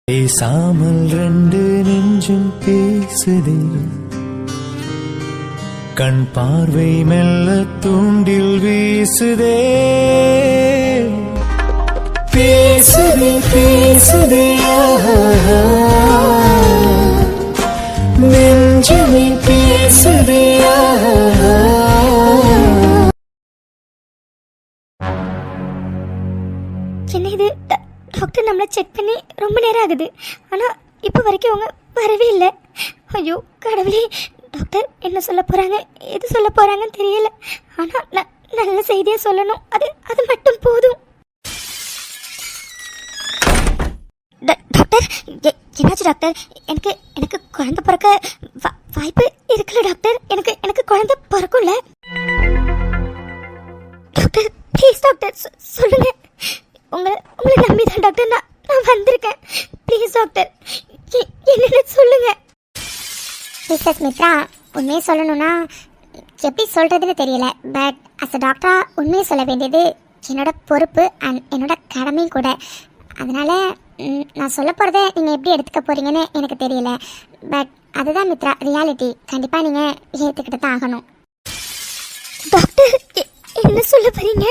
பேசாமல் ரெண்டு நெஞ்சும் பேசுதே, கண் பார்வை மெல்ல தூண்டில் வீசுதே. பேசுதே பேசுதே நெஞ்சுமே பேசுதே. என்ன இது, டாக்டர் நம்மளை செக் பண்ணி ரொம்ப நேரம் ஆகுது, ஆனால் இப்போ வரைக்கும் அவங்க வரவே இல்லை. ஐயோ கடவுளே, டாக்டர் என்ன சொல்ல போகிறாங்க, எது சொல்ல போகிறாங்கன்னு தெரியல. ஆனால் நல்ல செய்தியாக சொல்லணும், அது மட்டும் போதும். டாக்டர் என்னாச்சு டாக்டர்? எனக்கு குழந்தை பிறக்க வாய்ப்பு இருக்குல்ல டாக்டர்? எனக்கு குழந்தை பிறக்கும்ல டாக்டர்? ப்ளீஸ் டாக்டர் சொல்லுங்க. உங்களை நம்பி தான் டாக்டர் நான் வந்திருக்கேன். ப்ளீஸ் டாக்டர் என்னென்ன சொல்லுங்க. மிஸ்ஸஸ் மித்ரா, உண்மையை சொல்லணும்னா எப்படி சொல்கிறதுன்னு தெரியல. பட் அஸ் அ டாக்டராக உண்மையை சொல்ல வேண்டியது என்னோட பொறுப்பு அண்ட் என்னோட கடமையும் கூட. அதனால் நான் சொல்ல போகிறத நீங்கள் எப்படி எடுத்துக்க போகிறீங்கன்னு எனக்கு தெரியல. பட் அதுதான் மித்ரா, ரியாலிட்டி. கண்டிப்பாக நீங்கள் ஏற்றுக்கிட்டு தான் ஆகணும். டாக்டர் என்ன சொல்ல போகிறீங்க?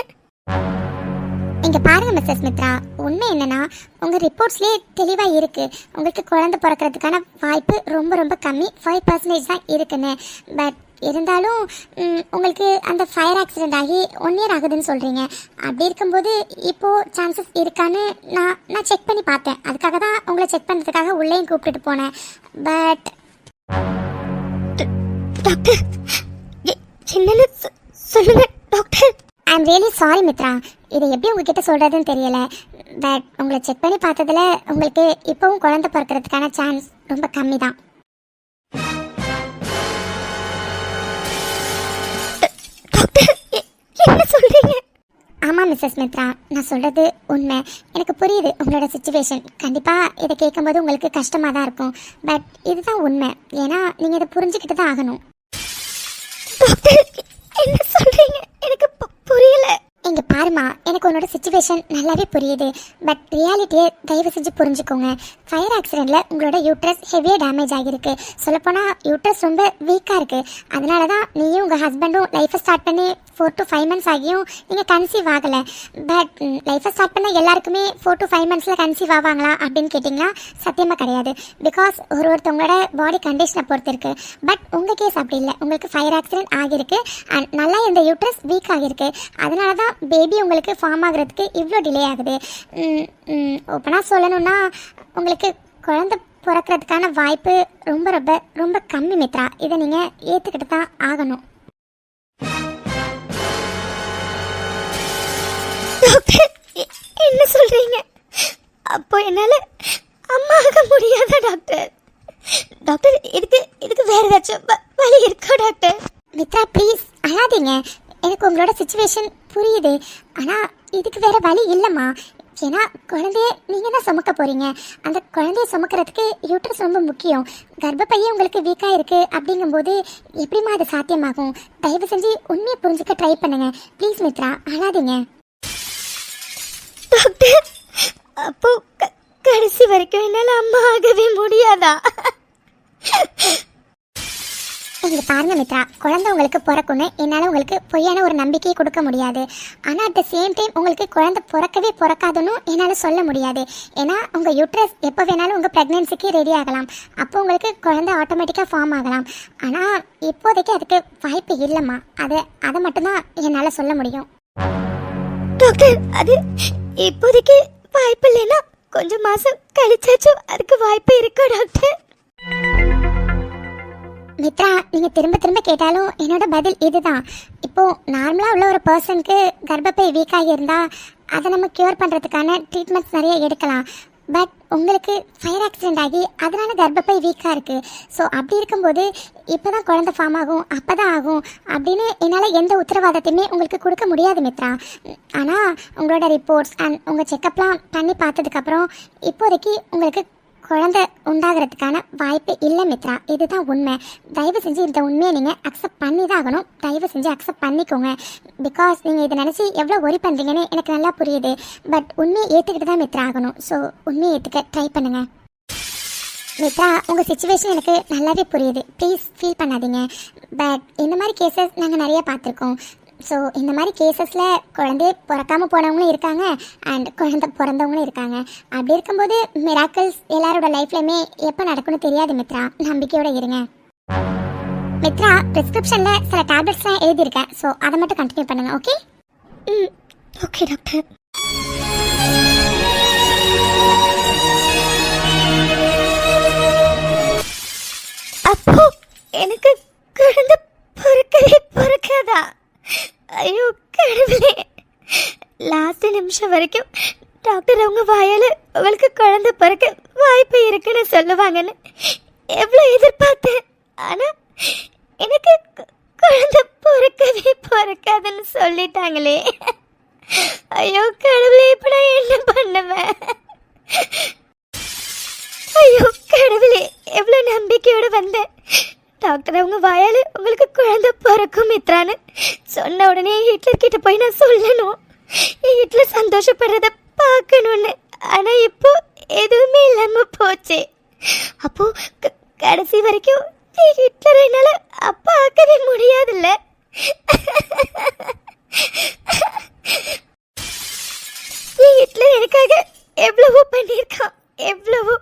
இங்கே பாருங்கள் மிஸ்ஸஸ் மித்ரா, உண்மை என்னென்னா உங்கள் ரிப்போர்ட்ஸ்லேயே தெளிவாக இருக்குது உங்களுக்கு குழந்தை பிறக்கிறதுக்கான வாய்ப்பு ரொம்ப ரொம்ப கம்மி, 5% தான் இருக்குன்னு. பட் இருந்தாலும் உங்களுக்கு அந்த ஃபயர் ஆக்சிடெண்ட் ஆகி 1 இயர் ஆகுதுன்னு சொல்கிறீங்க. அப்படி இருக்கும்போது இப்போது சான்சஸ் இருக்கான்னு நான் செக் பண்ணி பார்த்தேன். அதுக்காக தான் உங்களை செக் பண்ணுறதுக்காக உள்ளேயும் கூப்பிட்டுட்டு போனேன். பட் டாக்டர் என்னன்னு சொல்லுங்க doctor. I am really sorry Mitra, இதை எப்படி உங்ககிட்ட சொல்கிறதுன்னு தெரியல. பட் உங்களை செக் பண்ணி பார்த்ததில் உங்களுக்கு இப்போவும் குழந்தை பிறக்கிறதுக்கான சான்ஸ் ரொம்ப கம்மி தான். என்ன சொல்றீங்க? ஆமாம் மிஸ்ஸஸ் மித்ரா, நான் சொல்கிறது உண்மை. எனக்கு புரியுது உங்களோட சிச்சுவேஷன். கண்டிப்பாக இதை கேட்கும்போது உங்களுக்கு கஷ்டமாக தான் இருக்கும். பட் இதுதான் உண்மை. ஏன்னா நீங்கள் இதை புரிஞ்சுக்கிட்டு தான் ஆகணும். டாக்டர் என்ன சொல்கிறீங்க? எனக்கு புரியல. இங்கே பாருமா, எனக்கு உன்னோட சிச்சுவேஷன் நல்லாவே புரியுது. பட் ரியாலிட்டியை தயவு செஞ்சு புரிஞ்சுக்கோங்க. ஃபயர் ஆக்சிடெண்ட்டில் உங்களோட யூட்ரஸ் ஹெவியாக டேமேஜ் ஆகியிருக்கு. சொல்லப்போனால் யூட்ரஸ் ரொம்ப வீக்காக இருக்குது. அதனால தான் நீயும் உங்கள் ஹஸ்பண்டும் லைஃப்பை ஸ்டார்ட் பண்ணி 4 to 5 months ஆகியும் நீங்கள் கன்சீவ் ஆகலை. பட் லைஃப்பை ஸ்டார்ட் பண்ண எல்லாருக்குமே 4 to 5 months கன்சீவ் ஆவாங்களா அப்படின்னு கேட்டிங்கன்னா சத்தியமாக கிடையாது. பிகாஸ் ஒருத்தவங்களோட பாடி கண்டிஷனை பொறுத்து இருக்குது. பட் உங்கள் கேஸ் அப்படி இல்லை. உங்களுக்கு ஃபயர் ஆக்சிடென்ட் ஆகியிருக்கு அண்ட் நல்லா இந்த யூட்ரஸ் வீக் ஆகியிருக்கு. அதனால தான் பேபி உங்களுக்கு ஃபார்ம் ஆகிறதுக்கு இவ்வளோ டிலே ஆகுது. ஓப்பனாக சொல்லணும்னா உங்களுக்கு குழந்தை பிறக்கிறதுக்கான வாய்ப்பு ரொம்ப ரொம்ப ரொம்ப கம்மி மித்ரா. இதை நீங்கள் ஏற்றுக்கிட்டு தான் ஆகணும். டாக்டர் என்ன சொல்கிறீங்க? அப்போ என்னால் அம்மா ஆக முடியாதா டாக்டர்? டாக்டர் இதுக்கு வேறு ஏதாச்சும் வழி இருக்கா டாக்டர்? மித்ரா ப்ளீஸ் அழாதீங்க. எனக்கு உங்களோட சிச்சுவேஷன் புரியுது. ஆனால் இதுக்கு வேறு வழி இல்லைம்மா. ஏன்னா குழந்தைய நீங்கள் தான் சுமக்க போகிறீங்க. அந்த குழந்தைய சுமக்கிறதுக்கு யூட்ரஸ் ரொம்ப முக்கியம். கர்ப்பப்பையே உங்களுக்கு வீக்காக இருக்குது. அப்படிங்கும்போது எப்படிமா அது சாத்தியமாகும்? தயவு செஞ்சு உண்மையை புரிஞ்சுக்க ட்ரை பண்ணுங்கள் ப்ளீஸ் மித்ரா, அழாதீங்க. டாக்டர் அப்போ கடைசி வரைக்கும் என்னால் அம்மா ஆகவே முடியாதா? இங்கே பாருங்க மித்ரா, குழந்தை உங்களுக்கு பிறக்குன்னு என்னால் உங்களுக்கு பொய்யான ஒரு நம்பிக்கையை கொடுக்க முடியாது. ஆனால் அட் த சேம் டைம் உங்களுக்கு குழந்தை பிறக்கவே பிறக்காதுன்னு என்னால் சொல்ல முடியாது. ஏன்னா உங்கள் யூட்ரஸ் எப்போ வேணாலும் உங்கள் ப்ரெக்னென்சிக்கு ரெடி ஆகலாம். அப்போ உங்களுக்கு குழந்தை ஆட்டோமேட்டிக்காக ஃபார்ம் ஆகலாம். ஆனால் இப்போதைக்கு அதுக்கு வாய்ப்பு இல்லைம்மா. அதை மட்டும்தான் என்னால் சொல்ல முடியும். டாக்டர் அது இப்போதைக்கு வாய்ப்பு இல்லைன்னா கொஞ்சம் மாதம் கழிச்சாச்சும் அதுக்கு வாய்ப்பு இருக்கா டாக்டர்? மித்ரா, நீங்கள் திரும்ப கேட்டாலும் என்னோட பதில் இதுதான். இப்போது நார்மலாக உள்ள ஒரு பர்சனுக்கு கர்ப்பப்பை வீக்காகி இருந்தால் அதை நம்ம க்யூர் பண்ணுறதுக்கான ட்ரீட்மெண்ட்ஸ் நிறைய எடுக்கலாம். பட் உங்களுக்கு ஃபயர் ஆக்சிடெண்ட் ஆகி அதனால் கர்ப்பப்பை வீக்காக இருக்குது. ஸோ அப்படி இருக்கும்போது இப்போ தான் குழந்தை ஃபார்ம் ஆகும், அப்போ தான் ஆகும் அப்படின்னு என்னால் எந்த உத்தரவாதத்தையுமே உங்களுக்கு கொடுக்க முடியாது மித்ரா. ஆனால் உங்களோட ரிப்போர்ட்ஸ் அண்ட் உங்கள் செக்கப்லாம் பண்ணி பார்த்ததுக்கப்புறம் இப்போதைக்கு உங்களுக்கு குழந்தை உண்டாகிறதுக்கான வாய்ப்பு இல்லை மித்ரா. இதுதான் உண்மை. தயவு செஞ்சு இந்த உண்மையை நீங்கள் அக்செப்ட் பண்ணி தான் ஆகணும். தயவு செஞ்சு அக்செப்ட் பண்ணிக்கோங்க. பிகாஸ் நீங்கள் இதை நினச்சி எவ்வளோ ஒரி பண்ணுறீங்கன்னு எனக்கு நல்லா புரியுது. பட் உண்மையை ஏற்றுக்கிட்டு தான் மித்ரா ஆகணும். ஸோ உண்மையை ஏற்றுக்க ட்ரை பண்ணுங்கள். மித்ரா, உங்கள் சுச்சுவேஷன் எனக்கு நல்லாவே புரியுது. ப்ளீஸ் ஃபீல் பண்ணாதீங்க. பட் இந்த மாதிரி கேசஸ் நாங்கள் நிறைய பார்த்துருக்கோம். ஸோ இந்த மாதிரி கேசஸில் குழந்தைய பிறக்காமல் போனவங்களும் இருக்காங்க அண்ட் குழந்தை பிறந்தவங்களும் இருக்காங்க. அப்படி இருக்கும்போது மிராக்கிள்ஸ் எல்லாரோட லைஃப்லையுமே எப்போ நடக்கும்னு தெரியாது மித்ரா. நம்பிக்கையோடு இருங்க. மித்ரா, ப்ரிஸ்கிரிப்ஷனில் சில டேப்லெட்ஸ்லாம் எழுதியிருக்கேன். ஸோ அதை மட்டும் கண்டினியூ பண்ணுங்கள். ஓகே? Okay doctor. அப்போ எனக்கு குழந்தை பொறுக்காதா? ஐயோ கடவுளே, லாஸ்ட் நிமிஷம் வரைக்கும் டாக்டர் அவங்க வாயால உங்களுக்கு குழந்தை பிறக்க வாய்ப்பு இருக்குன்னு சொல்லுவாங்கன்னு எவ்வளோ எதிர்பார்த்தேன். ஆனால் எனக்கு குழந்தை பொறுக்காதுன்னு சொல்லிட்டாங்களே. ஐயோ கடவுளே, இப்போ நான் என்ன பண்ணுவேன்? ஐயோ கடவுளே, எவ்வளோ நம்பிக்கையோடு வந்தேன். டாக்டர் அவங்க வாயால் உங்களுக்கு குழந்தை பிறக்கும் மித்ரான்னு சொன்ன உடனே ஹிட்லர் கிட்ட போய் நான் சொல்லணும், ஹிட்லர் சந்தோஷப்படுறத பார்க்கணும்னு. ஆனால் இப்போ எதுவுமே இல்லாமல் போச்சு. அப்போ கடைசி வரைக்கும் ஹிட்லரை என்னால் பார்க்கவே முடியாதுல்ல. ஹிட்லர் எனக்காக எவ்வளவோ பண்ணியிருக்கான், எவ்வளவோ.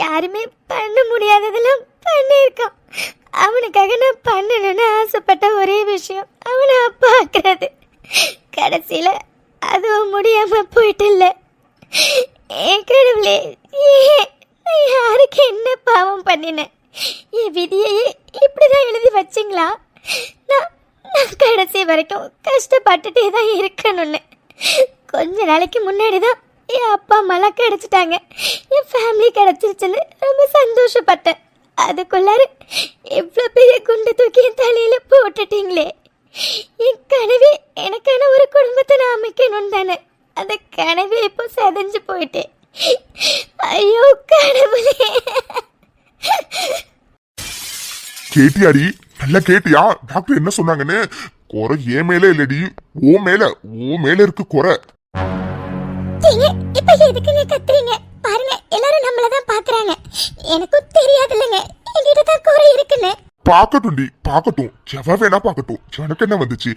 யாருமே பண்ண முடியாததெல்லாம் பண்ணியிருக்கான். அவனுக்காக நான் பண்ணணும்னு ஆசைப்பட்ட ஒரே விஷயம் அவனை பார்க்கறது. கடைசியில் அதுவும் முடியாம போயிட்டு இல்லை. என் கடவுளே, நான் யாருக்கு என்ன பாவம் பண்ணினேன்? என் விதியையே இப்படிதான் எழுதி வச்சிங்களா? நான் கடைசி வரைக்கும் கஷ்டப்பட்டுட்டே தான் இருக்கணும்னு. கொஞ்ச நாளைக்கு முன்னாடி தான் என் அப்பா அம்மாலாம் கிடைச்சிட்டாங்க, என் ஃபேமிலி கிடைச்சிருச்சுன்னு ரொம்ப சந்தோஷப்பட்டேன். அதுக்குள்ளார எவ்வளோ பெரிய குண்டு தூக்கி என் தலையில போட்டுட்டீங்களே. என் கனவே எனக்கான ஒரு குடும்பத்தை நான் அமைக்கணும் தானே. அந்த கனவே இப்போ செதஞ்சு போயிட்டேன். ஐயோ கடவுளே. கேட்டியாடி? நல்லா கேட்டியா டாக்டர் என்ன சொன்னாங்கன்னு? குறை ஏன் மேல இல்லடி, ஓ மேல இருக்கு குறை. இப்ப எதுக்குங்க கத்துறீங்க? பாருங்க, எல்லாரும் நம்மளதான் பாக்குறாங்க. எனக்கும் தெரியாது இல்லைங்க என்கிட்ட தான் குறை இருக்குன்னு. பாக்கட்டும்டி, பாக்கட்டும், எவ வேணா பாக்கட்டும். எனக்கு என்ன வந்துச்சு?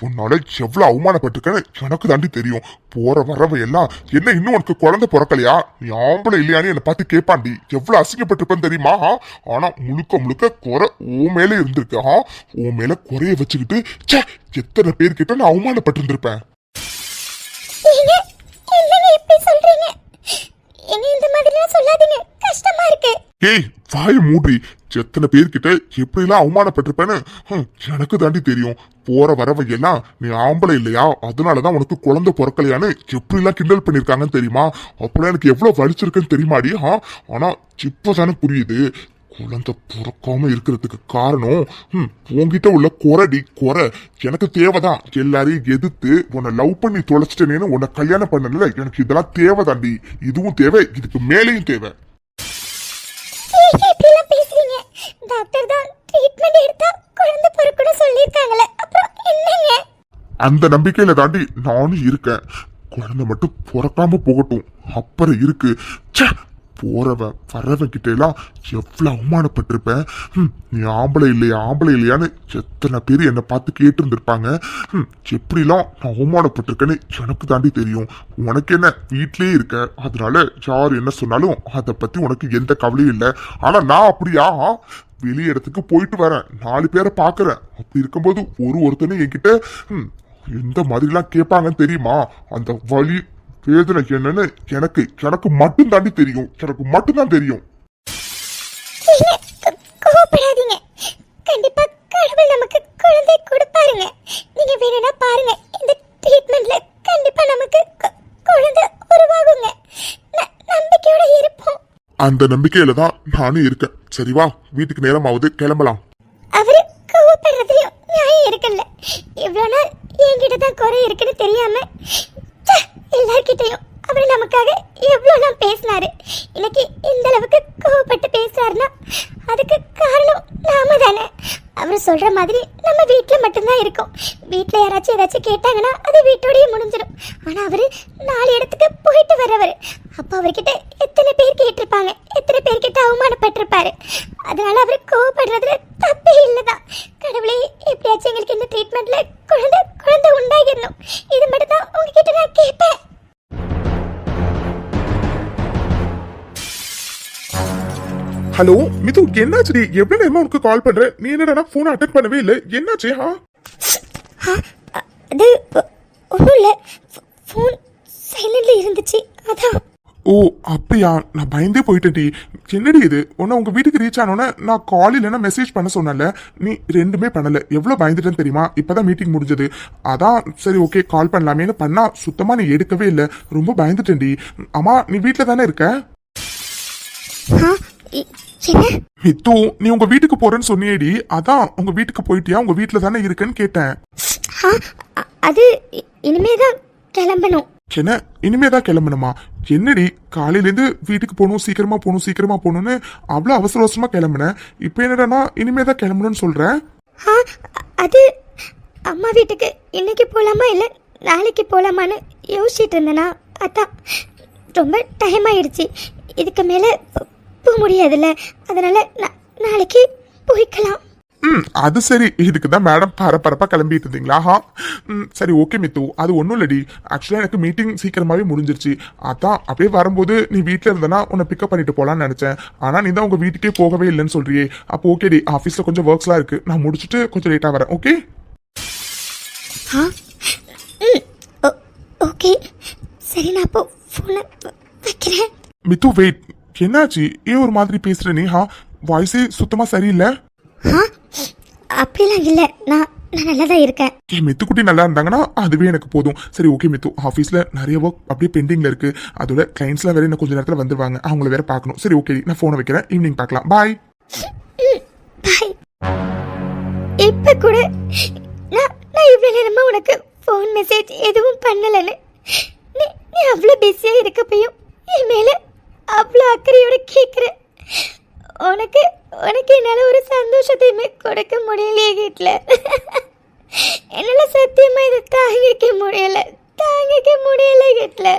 உன்னால எவ்வளவு அவமானப்பட்டிருக்கேன்னு எனக்கு தாண்டி தெரியும். போற வரவ எல்லாம் என்ன இன்னும் உனக்கு குழந்தை பிறக்கலையா, நீ ஆம்பளை இல்லையான்னு என்னை பார்த்து கேட்பாண்டி. எவ்வளவு அசிங்கப்பட்டிருப்பேன்னு தெரியுமா? ஆனா முழுக்க குறை ஓ மேல இருந்திருக்கு. ஓ மேல குறைய வச்சுக்கிட்டு எத்தனை பேர்கிட்ட நான் அவமானப்பட்டிருந்திருப்பேன். சொல்றீங்க இந்த மாதிரி சொல்லாதீங்க, கஷ்டமா இருக்கு. ஏய் வாய மூடி, எத்தனை பேர்கிட்ட எப்படிலாம் அவமானப்பட்டிருப்பேன்னு எனக்கு தாண்டி தெரியும். போற வரவையெல்லாம் நீ ஆம்பளை இல்லையா, அதனாலதான் உனக்கு குழந்தை பிறக்கலையான்னு எப்படிலாம் கிண்டல் பண்ணிருக்காங்கன்னு தெரியுமா? அப்பெல்லாம் எனக்கு எவ்வளவு வலிச்சிருக்குன்னு தெரியுமாடி? ஆனா இப்பதானே புரியுது. குழந்தை பிறக்காம இருக்கிறதுக்கு காரணம் உன்கிட்ட உள்ள குறை எனக்கு தேவைதான். எல்லாரையும் எதிர்த்து உன்னை லவ் பண்ணி தொலைச்சிட்டேன்னு உன்னை கல்யாணம் பண்ணல. எனக்கு இதெல்லாம் தேவைதாண்டி, இதுவும் தேவை, இதுக்கு மேலேயும் தேவை. டாக்டர் தான் ட்ரீட்மெண்ட் எடுத்தா குழந்தை பிறக்கணும் சொல்லிருக்காங்களே, அப்புறம் என்னங்க? அந்த நம்பிக்கையில தாண்டி நானும் இருக்கேன். குழந்தை மட்டும் பிறக்காம போகட்டும், அப்புறம் இருக்கு. போறவன் வரவன் கிட்ட எல்லாம் எவ்வளவு அவமானப்பட்டிருப்பேன். நீ ஆம்பளை இல்லையான்னு எத்தனை பேர் என்னை பார்த்து கேட்டு இருந்திருப்பாங்க. எப்படிலாம் நான் அவமானப்பட்டிருக்கேன்னு எனக்கு தாண்டி தெரியும். உனக்கு என்ன, வீட்லயே இருக்க, அதனால யார் என்ன சொன்னாலும் அதை பத்தி உனக்கு எந்த கவலையும் இல்லை. ஆனா நான் அப்படியா, வெளி இடத்துக்கு போயிட்டு வரேன், 4 பேரை பாக்குறேன். அப்படி இருக்கும்போது ஒருத்தனை என்கிட்ட எந்த மாதிரிலாம் கேட்பாங்கன்னு தெரியுமா? அந்த வலி வேதனை என்னன்னு எனக்கு மட்டும் தாண்டி தெரியும். எனக்கு மட்டும்தான் தெரியும். கோபப்படாதீங்க, கண்டிப்பா கடவுள் நமக்கு குழந்தை கொடுப்பாருங்க. நீங்க வேணும்னா பாருங்க, இந்த ட்ரீட்மெண்ட்ல கண்டிப்பா நமக்கு குழந்தை உருவாகுங்க. நம்பிக்கையோட இருப்போம். அந்த நம்பிக்கையில தான் நானும் இருக்கேன். சரிவா, வீட்டுக்கு நேரம் ஆகுது, கிளம்பலாம். அவரு கோபப்படுறதுலயும் நியாயம் இருக்குல்ல. இவ்வளவு நாள் என்கிட்ட தான் குறை இருக்குன்னு தெரியாம எல்லார்கிட்டையும் அவர் நமக்காக எவ்வளவுதான் பேசினாரு. இன்னைக்கு இந்த அளவுக்கு கோவப்பட்டு பேசுறாருன்னா அதுக்கு காரணம் நாம தானே. அவர் சொல்ற மாதிரி நம்ம வீட்டுல மட்டும்தான் இருக்கோம். வீட்டுல யாராச்சும் ஏதாச்சும் கேட்டாங்கன்னா அது வீட்டோடய முடிஞ்சிடும். ஆனா அவரு 4 இடத்துக்கு போயிட்டு வர்றவர். அப்ப அவர்கிட்ட எத்தனை பேர் கேட்டிருப்பாங்க, எத்தனை பேர்கிட்ட அவமானப்பட்டிருப்பாரு. அதனால அவர் கோவப்படுறதுல தப்பே இல்லதான். கடவுளே, எப்படியாச்சும் எங்களுக்கு இந்த ட்ரீட்மெண்ட்ல குழந்தை உண்டாகிடணும். இது மட்டும் தான் உங்ககிட்ட நான் கேட்பேன். ஹலோ மிது, என்னாச்சு? எவ்வளவு நேரமா உனக்கு கால் பண்றேன், நீ என்னடா போன் அட்டெண்ட் பண்ணவே இல்லை, என்னாச்சு? அது ஒன்றும் இல்லை, ஃபோன் சைலண்ட்ல இருந்துச்சு, அதான். ஓ அப்படியா, நான் பயந்தே போயிட்டேன்டி. என்னடி இது, உன்ன உங்க வீட்டுக்கு ரீச் ஆனோன்னே நான் கால் இல்லைன்னா மெசேஜ் பண்ண சொன்னல, நீ ரெண்டுமே பண்ணல. எவ்வளவு பயந்துட்டேன்னு தெரியுமா? இப்பதான் மீட்டிங் முடிஞ்சது, அதான் சரி ஓகே கால் பண்ணலாமேன்னு பண்ணா சுத்தமா நீ எடுக்கவே இல்லை. ரொம்ப பயந்துட்டேன்டி. அம்மா நீ வீட்டுல தானே இருக்க? மித்து, நீ உங்க வீட்டுக்கு போறேன்னு சொன்னியேடி, அதான் உங்க வீட்டுக்கு போயிட்டியா, உங்க வீட்டுல தானே இருக்கேன்னு கேட்டேன். அது இனிமேதான் கிளம்பணும். என்ன இனிமேதான் கிளம்பணுமா? என்னடி காலையிலேருந்து வீட்டுக்கு போகணும், சீக்கிரமா போகணும்னு அவ்வளோ அவசர அவசரமா கிளம்புனேன். இப்போ என்னடா இனிமேதான் கிளம்பணும்னு சொல்றேன். அது அம்மா வீட்டுக்கு இன்னைக்கு போலாமா இல்லை நாளைக்கு போலாமான்னு யோசிச்சுட்டு இருந்தேனா, அதான் ரொம்ப டைம் ஆயிடுச்சு. இதுக்கு மேலே போக முடியாதுல்ல, அதனால நாளைக்கு போய்க்கலாம். அது சரி, இதுக்கு தான் மேடம் பரபரப்பா கிளம்பிட்டு இருந்தீங்களா? சரி ஓகே மித்து, அது ஒன்றும் இல்லடி. ஆக்சுவலாக எனக்கு மீட்டிங் சீக்கிரமாவே முடிஞ்சிருச்சு. அதான் அப்படியே வரும்போது நீ வீட்டில் இருந்தனா உன்னை பிக்கப் பண்ணிட்டு போகலான்னு நினைச்சேன். ஆனால் நீ தான் உங்க வீட்டுக்கே போகவே இல்லைன்னு சொல்றியே. அப்போ ஓகேடி, ஆஃபீஸில் கொஞ்சம் ஒர்க்ஸ்லாம் இருக்கு, நான் முடிச்சுட்டு கொஞ்சம் லேட்டாக வரேன். ஓகே ஓகே சரி, நான் அப்போ ஃபோனை வைக்கிறேன். மித்து வெயிட், என்னாச்சு? ஏன் ஒரு மாதிரி பேசுற நீ? வாய்ஸே சுத்தமா சரியில்லை. அப்படிலாம் இல்லை, நான் நல்லா தான் இருக்கேன். மித்துக்குட்டி நல்லா இருந்தாங்கன்னா அதுவே எனக்கு போதும். சரி ஓகே மித்து, ஆஃபீஸில் நிறைய ஒர்க் அப்படியே பெண்டிங்கில் இருக்கு. அதோட கிளைண்ட்ஸ்லாம் வேற இன்னும் கொஞ்சம் நேரத்தில் வந்துடுவாங்க, அவங்கள வேற பார்க்கணும். சரி ஓகே, நான் ஃபோனை வைக்கிறேன், ஈவினிங் பார்க்கலாம். பாய் பாய். இப்போ கூட நான் இவ்வளோ நேரமா உனக்கு ஃபோன் மெசேஜ் எதுவும் பண்ணலைன்னு நீ அவ்வளோ பிஸியாக இருக்கப்பையும் என் மேலே அவ்வளோ அக்கறையோட கேட்குறேன். உனக்கு என்னால ஒரு சந்தோஷத்தையுமே கொடுக்க முடியலையே வீட்டில். என்னால சத்தியமா இதை தாங்கிக்க முடியல வீட்டில்.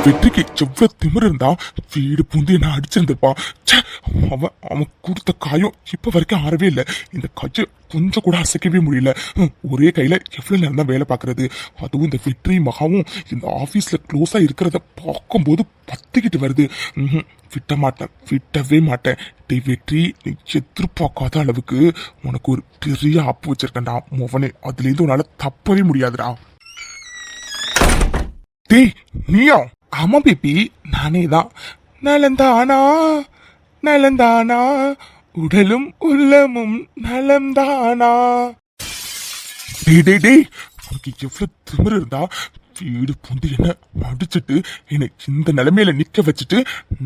வெற்றிக்கு எவ்வளவு திமிரு இருந்தா வீடு பூந்து என்ன அடிச்சிருந்திருப்பா. அவன் கொடுத்த காயம் இப்ப வரைக்கும் ஆறவே இல்லை. இந்த கையை கொஞ்சம் கூட அசைக்கவே முடியல. ஒரே கையில எவ்வளவு நேரம் தான் வேலை பார்க்கறது. அதுவும் இந்த வெற்றி மகாவும் இந்த ஆபீஸ்ல க்ளோஸா இருக்கிறத பார்க்கும்போது பத்திக்கிட்டு வருது. விட்டவே மாட்டேன். டே வெற்றி, நீ எதிர்பார்க்காத அளவுக்கு உனக்கு ஒரு பெரிய ஆப்பு வச்சிருக்கேன்டா மோவனே. அதுல இருந்து உன்னால தப்பவே முடியாதுடா. டேய் நீயா? ஆமா பேபி, நானே தான். நலந்தானா உடலும் உள்ளமும் நலம்தானா? டேய் உனக்கு எவ்வளவு திமிரு இருந்தா வீடு பூந்து என்ன அடிச்சுட்டு என்னை இந்த நிலைமையில நிக்க வச்சுட்டு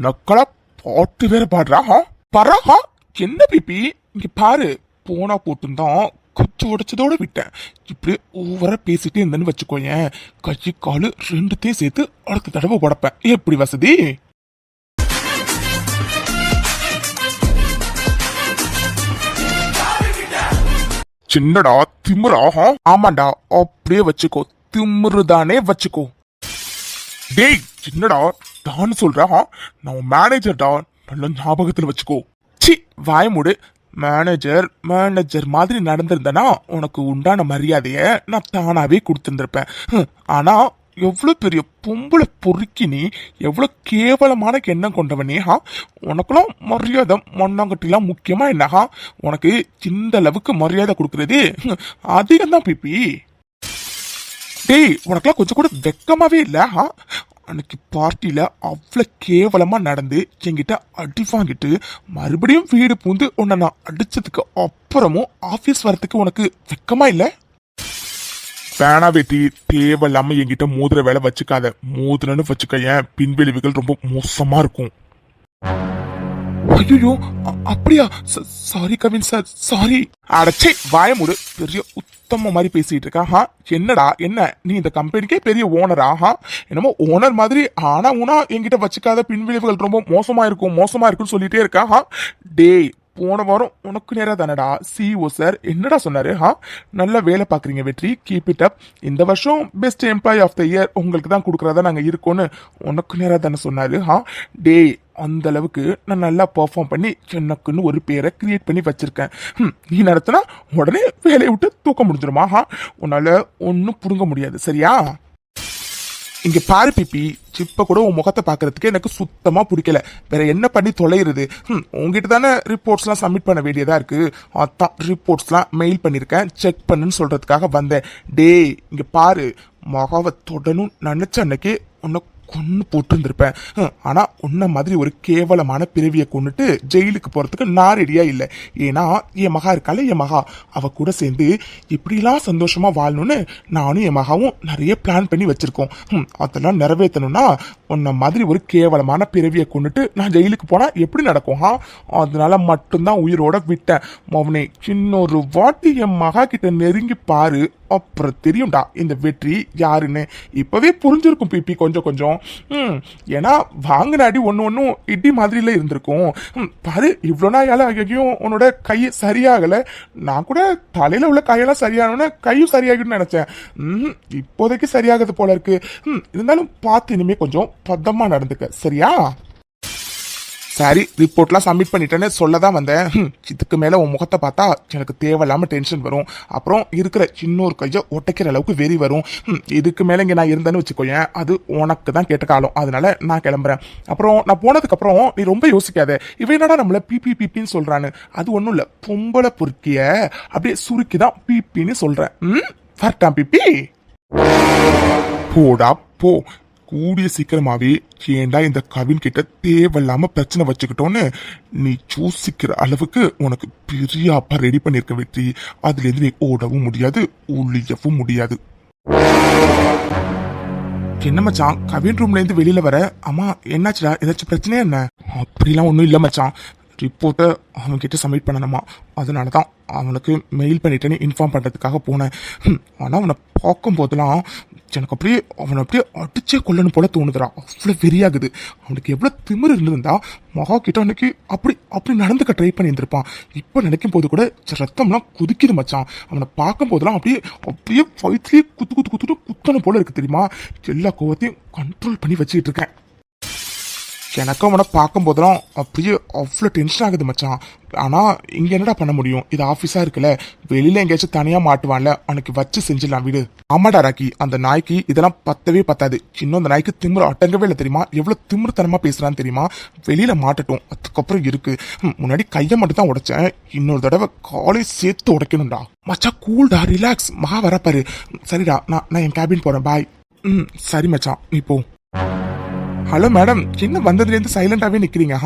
நக்கலா பாட்டு வேற பாடுறா. என்ன பேபி இங்க பாரு, போனா போட்டுந்தான் கொஞ்சம் உடைச்சதோட விட்டேன். இப்படி ஓவரா பேசிட்டே இருந்தேன்னு வச்சுக்கோயேன், கை காலு ரெண்டுத்தையும் சேர்த்து அடுத்த தடவை உடைப்பேன். எப்படி வசதி? சின்னடா திமுறா? ஆமாண்டா, அப்படியே வச்சுக்கோ, திமுறுதானே வச்சுக்கோ. டேய் சின்னடா, தான் சொல்றா, நான் மேனேஜர்டா, நல்ல ஞாபகத்துல வச்சுக்கோ. சி வாய மூடு. மேனேஜர் மாதிரி நடந்திருந்தனா உனக்கு உண்டான மரியாதைய நான் தானாவே கொடுத்துருப்பேன். ஆனா எவ்வளவு பெரிய பொம்பளை பொறுக்கி நீ, எவ்வளவு கேவலமான எண்ணம் கொண்டவனே. உனக்குலாம் மரியாதை மண்ணாங்கட்டிலாம் முக்கியமா என்னஹா? உனக்கு இந்த அளவுக்கு மரியாதை கொடுக்கறது அதிகம்தான் பிபி. டேய் உனக்குலாம் கொஞ்சம் கூட வெக்கமாவே இல்ல. அன்னைக்கு பார்ட்டியில அவ்வளவு கேவலமா நடந்து என்கிட்ட அடி வாங்கிட்டு மறுபடியும் வீடு பூந்து உன்னை நான் அடிச்சதுக்கு அப்புறமும் ஆபீஸ் வரத்துக்கு உனக்கு வெக்கமா இல்ல? வேணா வெட்டி தேவையில்லாம என்கிட்ட மோதிர வேலை வச்சுக்காத. மோதிரன்னு வச்சுக்க என் பின்விளைவுகள் ரொம்ப மோசமா இருக்கும். ஐயோ அப்படியா? Sorry Kavin sir, sorry. அடச்சே வாய மூடு. பெரிய உத்தம மாதிரி பேசிட்டு இருக்கா. என்னடா என்ன நீ இந்த கம்பெனிக்கே பெரிய ஓனரா? என்னமோ ஓனர் மாதிரி ஆனா ஊனா என்கிட்ட வச்சுக்காத பின்விளைவுகள் ரொம்ப மோசமா இருக்குன்னு சொல்லிட்டே இருக்கா. டேய் போன வாரம் உனக்கு நேரா தானடா சிஓ சார் என்னடா சொன்னாரு? நல்லா வேலை பாக்குறீங்க வெற்றி, கீப் இட் அப். இந்த வருஷம் best employee of the year உங்களுக்கு தான் கொடுக்கறதா நாங்க இருக்கோன்னு உனக்கு நேரா தானே சொன்னாரு. டேய் அந்த அளவுக்கு நான் நல்லா பெர்ஃபார்ம் பண்ணி எனக்குன்னு ஒரு பேரை கிரியேட் பண்ணி வச்சிருக்கேன். நீ நடத்தினா உடனே வேலையை விட்டு தூக்க முடிஞ்சிருமா? உன்னால ஒன்னும் புடுங்க முடியாது சரியா? இங்க பாரு பிபி, இப்ப கூட உன் முகத்தை பாக்குறதுக்கு எனக்கு சுத்தமா பிடிக்கல. வேற என்ன பண்ணி தொலைகிறது? உங்ககிட்ட தானே ரிப்போர்ட்ஸ் எல்லாம் சப்மிட் பண்ண வேண்டியதா இருக்கு. அதான் ரிப்போர்ட்ஸ் எல்லாம் மெயில் பண்ணிருக்கேன், செக் பண்ணுன்னு சொல்றதுக்காக வந்தேன். டேய் இங்க பாரு, மகாவை தொடணும் நினைச்ச அன்னைக்கு உன்னை கொன்னு போட்டிருந்திருப்பேன். ஆனா உன்ன மாதிரி ஒரு கேவலமான பிறவியை கொண்டுட்டு ஜெயிலுக்கு போறதுக்கு நான் ரெடியா இல்லை. ஏன்னா என் மகா இருக்கால, என் மகா அவ கூட சேர்ந்து இப்படிலாம் சந்தோஷமா வாழணும்னு நானும் என் மகாவும் நிறைய பிளான் பண்ணி வச்சிருக்கோம். அதெல்லாம் நிறைவேற்றணும்னா உன்ன மாதிரி ஒரு கேவலமான பிறவியை கொண்டுட்டு நான் ஜெயிலுக்கு போனா எப்படி நடக்கும்? அதனால மட்டும்தான் உயிரோட விட்டேன். மவனே இன்னொரு வாட்டி என் மகா கிட்ட நெருங்கி பாரு, அப்புறம் தெரியும்டா இந்த வெற்றி யாருன்னு. இப்பவே புரிஞ்சிருக்கும் பிபி கொஞ்சம் கொஞ்சம். ஏன்னா வாங்கின அடி ஒன்னும் இடி மாதிரில இருந்திருக்கும். பாரு இவ்வளோ நாள் ஆகியும் உன்னோட கை சரியாகல. நான் கூட தலையில உள்ள கையெல்லாம் சரியானோன்னு கையும் சரியாகிடும் நினைச்சேன். இப்போதைக்கு சரியாகிறது போல இருக்கு. இருந்தாலும் பார்த்து இனிமே கொஞ்சம் பத்தமா நடந்துக்க சரியா? சரி ரிப்போர்ட்லாம் சப்மிட் பண்ணிட்டேன்னு சொல்லதான் வந்தேன். இதுக்கு மேல உன் முகத்தை பார்த்தா எனக்கு தேவையில்லாம டென்ஷன் வரும். அப்புறம் இருக்கிற இன்னொரு கையை ஒட்டைக்கிற அளவுக்கு வெறி வரும். இதுக்கு மேல இங்க நான் இருந்தேன்னு வச்சுக்கோயேன், அது உனக்கு தான் கேட்ட காலம். அதனால நான் கிளம்புறேன். அப்புறம் நான் போனதுக்கு அப்புறம் நீ ரொம்ப யோசிக்காத, இவன் என்னடா நம்மள பிபி பிபின்னு சொல்றான்னு. அது ஒண்ணும் இல்ல, பொம்பளை பொறுக்கிய அப்படியே சுருக்கிதான் பிபின்னு சொல்றேன். வரட்டான் பிபி. போடா போ. கூடிய சீக்கிரமாவே ஏண்டா இந்த கவின் கிட்ட தேவையில்லாம பிரச்சனை வச்சுக்கிட்டோன்னு நீ சூசிக்கிற அளவுக்கு உனக்கு பெரிய அப்பா ரெடி பண்ணிருக்க வெற்றி. அதுல இருந்து நீ ஓடவும் முடியாது, ஒளியவும் முடியாது. என்ன மச்சான் கவின் ரூம்ல இருந்து வெளியில வர? அம்மா என்னாச்சுடா, ஏதாச்சும் பிரச்சனையா என்ன? அப்படிலாம் ஒன்றும் இல்லை மச்சான், ரிப்போர்ட்டை அவன்கிட்ட சப்மிட் பண்ணணுமா, அதனால தான் அவனுக்கு மெயில் பண்ணிட்டேன்னு இன்ஃபார்ம் பண்ணுறதுக்காக போனேன். ஆனால் அவனை பார்க்கும் போதெல்லாம் எனக்கு அப்படியே அவனை அப்படியே அடிச்சே கொல்லணும் போல தோணுதுடா. அவ்வளோ வெறியாகுது. அவனுக்கு எவ்வளோ திமிரு இருந்திருந்தா மகா கிட்ட அன்னைக்கு அப்படி அப்படி நடந்துக்க ட்ரை பண்ணியிருந்திருப்பான். இப்போ நினைக்கும் போது கூட ரத்தம்லாம் குதிக்குது மச்சான். அவனை பார்க்கும் போதெல்லாம் அப்படியே அப்படியே வயிற்றுலேயே குத்தணும் போல இருக்கு தெரியுமா? எல்லா கோவத்தையும் கண்ட்ரோல் பண்ணி வச்சுக்கிட்டு இருக்கேன். எனக்கு அவனை பார்க்கும் போதெல்லாம் அப்படியே அவ்வளோ டென்ஷன் ஆகுது மச்சான். ஆனால் இங்கே என்னடா பண்ண முடியும், இது ஆஃபீஸாக இருக்குல்ல, வெளியில் எங்கேயாச்சும் தனியாக மாட்டுவான்ல, அவனுக்கு வச்சு செஞ்சிடலாம் வீடு. ஆமாடா ராக்கி, அந்த நாய்க்கு இதெல்லாம் பத்தவே பத்தாது. இன்னும் அந்த நாய்க்கு திமிரு அடங்கவே இல்லை தெரியுமா? எவ்வளோ திமிருத்தனமாக பேசுகிறான்னு தெரியுமா? வெளியில் மாட்டட்டும், அதுக்கப்புறம் இருக்கு. முன்னாடி கையை மட்டும் தான் உடைச்சேன், இன்னொரு தடவை காலை சேர்த்து உடைக்கணும்டா. மச்சா கூல்டா, ரிலாக்ஸ். மகா வரப்பாரு. சரிடா, நான் என் கேபின் போகிறேன், பாய். சரி மச்சான் நீ போ. ஹலோ மேடம், என்ன வந்ததுலேருந்து சைலண்டாவே நிக்கிறீங்க?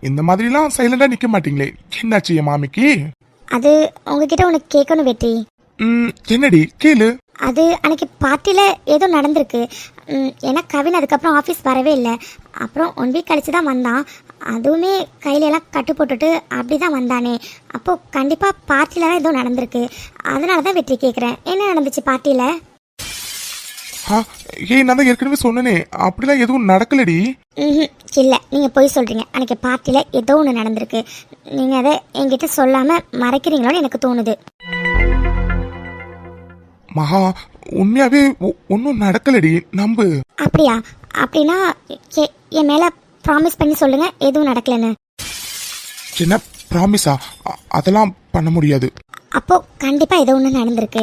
இந்த மாதிரிலாம் சைலண்டா நிக்க மாட்டீங்களே, என்னாச்சு என் மாமிக்கு? அது உங்ககிட்ட உனக்கு கேட்கணும் வெற்றி. என்னடி கேளு. அது அன்னைக்கு பார்ட்டியில ஏதோ நடந்திருக்கு. ஏன்னா கவின் அதுக்கப்புறம் ஆஃபீஸ் வரவே இல்லை. அப்புறம் 1 வீக் கழிச்சு தான் வந்தான். அதுவுமே கையில எல்லாம் கட்டு போட்டுட்டு அப்படி தான் வந்தானே. அப்போ கண்டிப்பா பார்ட்டியில தான் ஏதோ நடந்திருக்கு. அதனால தான் வெற்றி கேட்குறேன், என்ன நடந்துச்சு பார்ட்டியில? நான் தான் ஏற்கனவே சொன்னனே, அப்படிலாம் எதுவும் நடக்கலடி. இல்லை, நீங்கள் போய் சொல்கிறீங்க. அன்றைக்கி பார்ட்டியில் ஏதோ ஒன்று நடந்திருக்கு. நீங்கள் அதை என்கிட்ட சொல்லாமல் மறைக்கிறீங்களோன்னு எனக்கு தோணுது. மகா உண்மையாவே ஒன்றும் நடக்கலடி, நம்பு. அப்படியா? அப்படின்னா என் மேலே ப்ராமிஸ் பண்ணி சொல்லுங்க எதுவும் நடக்கலன்னு. என்ன ப்ராமிஸா? அதெல்லாம் பண்ண முடியாது. அப்போ கண்டிப்பாக ஏதோ ஒன்று நடந்திருக்கு.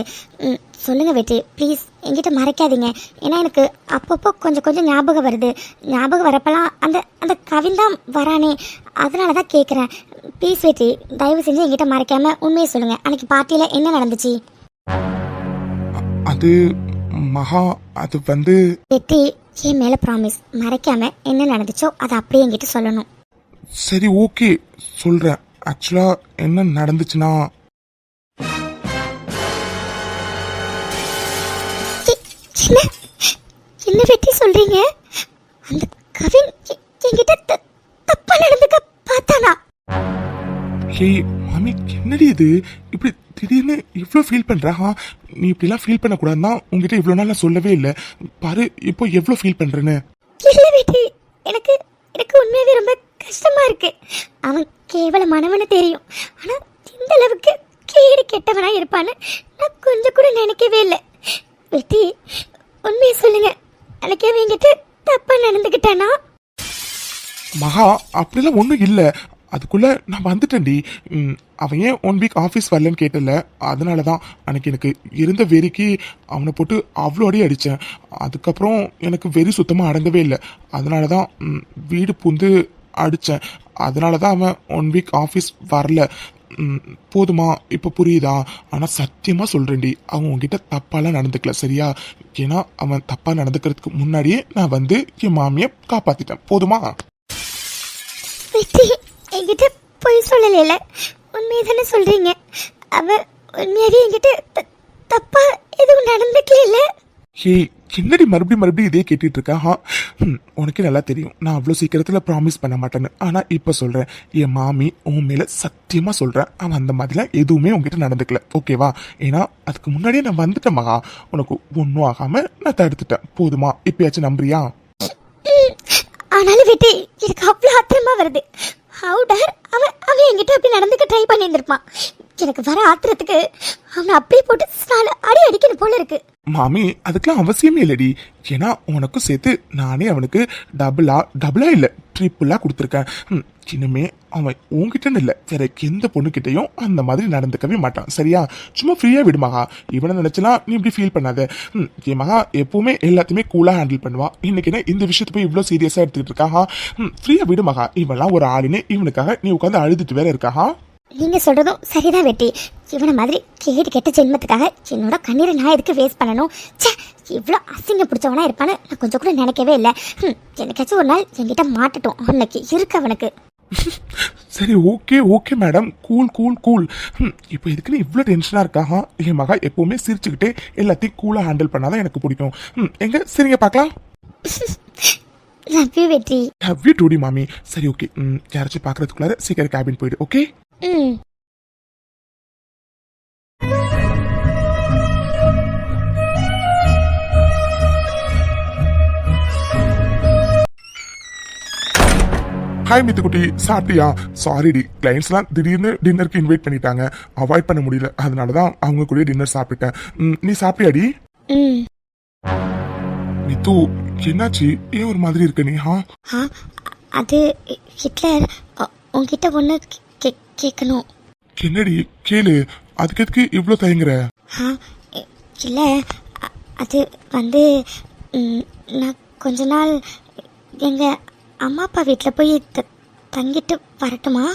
சொல்லுங்க வெற்றி ப்ளீஸ், என்கிட்ட மறைக்காதீங்க. ஏன்னா எனக்கு அப்பப்போ கொஞ்சம் கொஞ்சம் ஞாபகம் வருது. ஞாபகம் வரப்பெல்லாம் அந்த அந்த கவின் தான் வரானே, அதனால தான் கேட்குறேன். ப்ளீஸ் வெற்றி, தயவு செஞ்சு என்கிட்ட மறைக்காம உண்மையை சொல்லுங்க. அன்னைக்கு பார்ட்டியில் என்ன நடந்துச்சு? அது மகா, அது வந்து வெற்றி, என் மேலே ப்ராமிஸ், மறைக்காம என்ன நடந்துச்சோ அதை அப்படியே என்கிட்ட சொல்லணும். சரி ஓகே சொல்றேன். ஆக்சுவலா என்ன நடந்துச்சுன்னா, என்ன என்ன வெட்டி சொல்றீங்க? அந்த கவின் என்கிட்ட தப்பா நடந்துக்க பார்த்தானா? ஹே மாமி, என்னடி இது இப்படி திடீர்னு இவ்வளோ ஃபீல் பண்றா? நீ இப்படிலாம் ஃபீல் பண்ணக்கூடாதுன்னு தான் உங்ககிட்ட இவ்வளோ நாள் நான் சொல்லவே இல்லை. பாரு இப்போ எவ்வளோ ஃபீல் பண்றேன்னு. இல்ல வெட்டி, எனக்கு எனக்கு உண்மையாவே ரொம்ப கஷ்டமா இருக்கு. அவன் கேவலமானவனு தெரியும், ஆனா இந்த அளவுக்கு கேடு கெட்டவனா இருப்பான்னு நான் கொஞ்சம் கூட நினைக்கவே இல்லை. வெட்டி, உண்மையை சொல்லுங்க, அன்னைக்கு அவன் என்கிட்ட தப்பா நடந்துக்கிட்டானா? மகா, அப்படிலாம் ஒன்றும் இல்லை. அதுக்குள்ள நான் வந்துட்டேன்டி. அவன் ஏன் 1 வீக் ஆஃபீஸ் வரலன்னு கேட்டல, அதனால தான் அன்னைக்கு எனக்கு இருந்த வெறிக்கு அவனை போட்டு அவ்வளோ அடி அடித்தேன். அதுக்கப்புறம் எனக்கு வெறி சுத்தமாக அடங்கவே இல்லை. அதனால தான் வீடு புந்து அடித்தேன். அதனால தான் அவன் 1 வீக் ஆஃபீஸ் வரல. போதுமா? இப்போ புரியுதா? ஆனால் சத்தியமாக சொல்கிறேன்டி, அவன் உங்ககிட்ட தப்பாலாம் நடந்துக்கல, சரியா? ஏன்னா அவன் தப்பாக நடந்துக்கிறதுக்கு முன்னாடியே நான் வந்து என் மாமியை காப்பாற்றிட்டேன். போதுமா? வெட்டி, என்கிட்ட பொய் சொல்லல, உண்மையை தானே சொல்றீங்க. அவ உண்மையாவே என்கிட்ட தப்பா எதுவும் நடந்துக்கல. ஹே, என்னடி மறுபடியும் இதே கேட்டுட்டு இருக்கா? உனக்கே நல்லா தெரியும் நான் அவ்வளோ சீக்கிரத்தில் ப்ராமிஸ் பண்ண மாட்டேன்னு. ஆனால் இப்போ சொல்கிறேன், என் மாமி உன் மேலே சத்தியமாக சொல்கிறேன், அவன் அந்த மாதிரிலாம் எதுவுமே உங்ககிட்ட நடந்துக்கல, ஓகேவா? ஏன்னா அதுக்கு முன்னாடியே நான் வந்துட்டேன் மகா. உனக்கு ஒன்றும் ஆகாமல் நான் தடுத்துட்டேன். போதுமா? இப்பயாச்சும் நம்புறியா? ஆனாலும் வெட்டி, எனக்கு அவ்வளோ ஆத்திரமா வருது. ஹவுடர் அவன் என்கிட்ட அப்படி நடந்துக்க ட்ரை பண்ணியிருந்திருப்பான். எனக்கு வர ஆத்திரத்துக்கு அவனை அப்படியே போட்டு 4 அடி அடிக்கணும் போல இருக்கு. மாமி, அதுக்கெல்லாம் அவசியமே இல்லடி. ஏன்னா உனக்கும் சேர்த்து நானே அவனுக்கு டபுளா இல்லை ட்ரிப்புளா கொடுத்துருக்கேன். இனிமே அவன் உன்கிட்டன்னு இல்லை, வேற எந்த பொண்ணுகிட்டையும் அந்த மாதிரி நடந்துக்கவே மாட்டான், சரியா? சும்மா ஃப்ரீயா விடுமாகா. இவனை நினைச்சலாம் நீ இப்படி ஃபீல் பண்ணாத. என் மகா எப்பவுமே எல்லாத்தையுமே கூலா ஹேண்டில் பண்ணுவா. இன்னைக்கு என்ன இந்த விஷயத்தை போய் இவ்வளோ சீரியஸா எடுத்துக்கிட்டு இருக்கா? ஃப்ரீயா விடுமாகா. இவெல்லாம் ஒரு ஆளுன்னு இவனுக்காக நீ உட்காந்து அழுதுட்டு வேற இருக்கா? நீங்க சொல்றதும் சரிதான் வெட்டி. இவனை மாதிரி கேடு கெட்ட ஜென்மத்துக்காக என்னோட கண்ணீரை நான் எதுக்கு வேஸ்ட் பண்ணணும்? இவ்வளோ அசிங்க பிடிச்சவனா இருப்பான்னு நான் கொஞ்சம் கூட நினைக்கவே இல்லை. எனக்காச்சும் ஒரு நாள் என்கிட்ட மாட்டட்டும், அன்னைக்கு இருக்கு அவனுக்கு. சரி, ஓகே மேடம், கூல். இப்போ இதுக்குன்னு இவ்வளோ டென்ஷனாக இருக்கா? என் மகா எப்பவுமே சிரிச்சுக்கிட்டே எல்லாத்தையும் கூலாக ஹேண்டில் பண்ணாதான் எனக்கு பிடிக்கும். எங்க சரிங்க பார்க்கலாம். லவ் யூ வெற்றி. லவ் யூ டூடி மாமி. சரி, ஓகே. யாராச்சும் பார்க்கறதுக்குள்ளார சீக்கிரம் கேபின் போயிடு, ஓகே? ஹாய் மித்துக்குட்டி, சாப்பிட்டியா? சாரிடி, கிளைண்ட்ஸ்லாம் திடீர்னு டின்னருக்கு இன்வைட் பண்ணிட்டாங்க, அவாய்ட் பண்ண முடியல. அதனால தான் அவங்க கூட டின்னர் சாப்பிட்டேன். நீ சாப்பிட்டியாடி? மித்து, என்னாச்சு? ஏன் ஒரு மாதிரி இருக்க நீ? அது ஹிட்லர் உங்ககிட்ட ஒன்று கேட்கணும். என்னடி? கேளு. அதுக்கு எதுக்கு இவ்வளோ தயங்குற? இல்லை, அது வந்து நான் கொஞ்ச நாள் எங்கள் அம்மா அப்பா வீட்டில் போய் தங்கிட்டு வரட்டுமா?